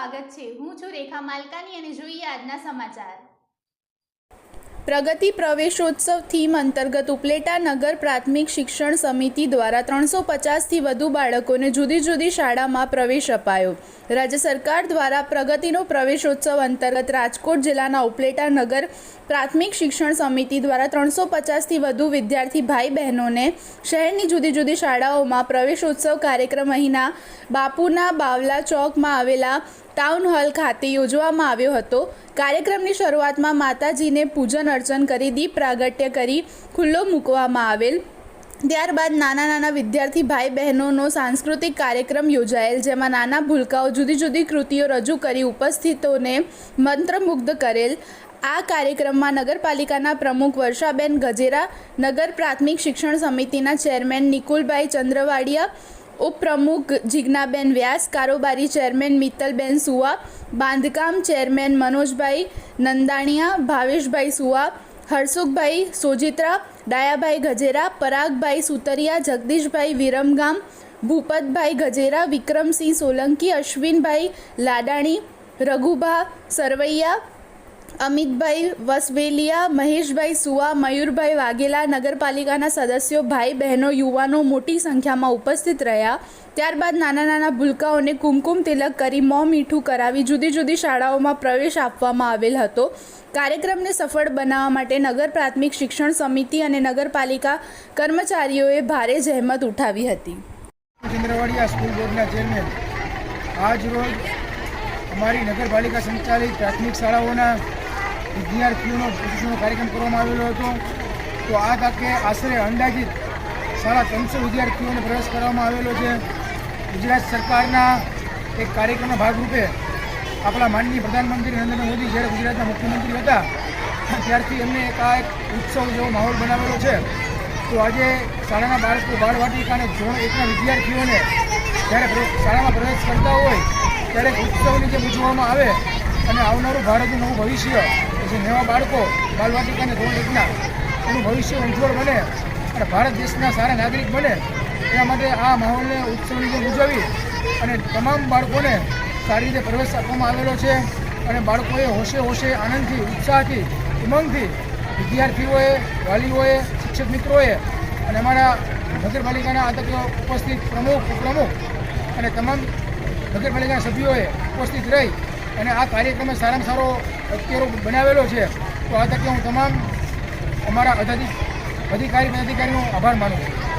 સ્વાગત છે। હું છું રેખા માલકાની અને જોઈએ આજના સમાચાર। પ્રગતિ પ્રવેશોત્સવ થીમ અંતર્ગત ઉપલેટા નગર પ્રાથમિક શિક્ષણ સમિતિ દ્વારા 350થી વધુ બાળકોને જુદી જુદી શાળામાં પ્રવેશ અપાયો। રાજ્ય સરકાર દ્વારા પ્રગતિનો પ્રવેશોત્સવ અંતર્ગત રાજકોટ જિલ્લાના ઉપલેટા નગર પ્રાથમિક શિક્ષણ સમિતિ દ્વારા 350થી વધુ વિદ્યાર્થી ભાઈ બહેનોને શહેરની જુદી જુદી શાળાઓમાં પ્રવેશોત્સવ કાર્યક્રમ અહીંના બાપુના બાવલા ચોકમાં આવેલા ટાઉન હોલ ખાતે યોજવામાં આવ્યો હતો। કાર્યક્રમની શરૂઆતમાં માતાજીને પૂજન અર્ચન કરી દીપ પ્રાગટ્ય કરી ખુલ્લો મૂકવામાં આવેલ। ત્યારબાદ નાના નાના વિદ્યાર્થી ભાઈ બહેનોનો સાંસ્કૃતિક કાર્યક્રમ યોજાયેલ, જેમાં નાના ભૂલકાઓ જુદી જુદી કૃતિઓ રજૂ કરી ઉપસ્થિતોને મંત્રમુગ્ધ કરેલ। આ કાર્યક્રમમાં નગરપાલિકાના પ્રમુખ વર્ષાબેન ગજેરા, નગર પ્રાથમિક શિક્ષણ સમિતિના ચેરમેન નિકુલભાઈ ચંદ્રવાડિયા, ઉપપ્રમુખ જીજ્ઞાબેન વ્યાસ, કારોબારી ચેરમેન મિત્તલબેન સુવા, બાંધકામ ચેરમેન મનોજભાઈ નંદાણીયા, ભાવેશભાઈ સુવા, હરસુખભાઈ સોજિત્રા, ડાયાભાઈ ગજેરા, પરાગભાઈ સુતરિયા, જગદીશભાઈ વિરમગામ, ભૂપતભાઈ ગજેરા, વિક્રમસિંહ સોલંકી, અશ્વિનભાઈ લાડાણી, રઘુભા સરવૈયા, અમિતભાઈ વસવેલિયા, મહેશભાઈ સુવા, મયુરભાઈ વાઘેલા, નગરપાલિકાના સદસ્યો, ભાઈ બહેનો, યુવાનો મોટી સંખ્યામાં ઉપસ્થિત રહ્યા। ત્યારબાદ નાના નાના ભૂલકાઓને કુમકુમ તિલક કરી મોં મીઠું કરાવી જુદી જુદી શાળાઓમાં પ્રવેશ આપવામાં આવેલ હતો। કાર્યક્રમને સફળ બનાવવા માટે નગર પ્રાથમિક શિક્ષણ સમિતિ અને નગરપાલિકા કર્મચારીઓએ ભારે જહેમત ઉઠાવી હતી। ચંદ્રવાડિયા સ્કૂલ બોર્ડના ચેરમેન આજ રોજ અમારી નગરપાલિકા સંચાલિત પ્રાથમિક શાળાઓના વિદ્યાર્થીઓનો પ્રશિક્ષણનો કાર્યક્રમ કરવામાં આવેલો હતો। તો આ તકે આશરે અંદાજિત 350 વિદ્યાર્થીઓને પ્રવેશ કરવામાં આવેલો છે। ગુજરાત સરકારના એક કાર્યક્રમના ભાગરૂપે આપણા માનનીય પ્રધાનમંત્રી નરેન્દ્ર મોદી જ્યારે ગુજરાતના મુખ્યમંત્રી હતા ત્યારથી એમને એક ઉત્સવ જેવો માહોલ બનાવેલો છે। તો આજે શાળાના બાળકો બાળવાટિકા અને ધોરણ 1ના વિદ્યાર્થીઓને જ્યારે શાળામાં પ્રવેશ કરતા હોય ત્યારે ઉત્સવની જેમ ઉજવવામાં આવે અને આવનારું ભારતનું નવું ભવિષ્ય જે નવા બાળકો બાલવાટિકા અને ધોરણ 1ના એનું ભવિષ્ય ઉજ્જવળ બને અને ભારત દેશના સારા નાગરિક બને એના માટે આ માહોલને ઉત્સવની જેમ ઉજવી અને તમામ બાળકોને સારી રીતે પ્રવેશ આપવામાં આવેલો છે। અને બાળકોએ હોશે હોશે આનંદથી, ઉત્સાહથી, ઉમંગથી વિદ્યાર્થીઓએ, વાલીઓએ, શિક્ષક મિત્રોએ અને અમારા નગરપાલિકાના આ તકે ઉપસ્થિત પ્રમુખ, ઉપપ્રમુખ અને તમામ નગરપાલિકાના સભ્યોએ ઉપસ્થિત રહી અને આ કાર્યક્રમે સારામાં સારો અત્યારો બનાવેલો છે। તો આ તકે હું તમામ અમારા અધિકારીનો આભાર માનું છું।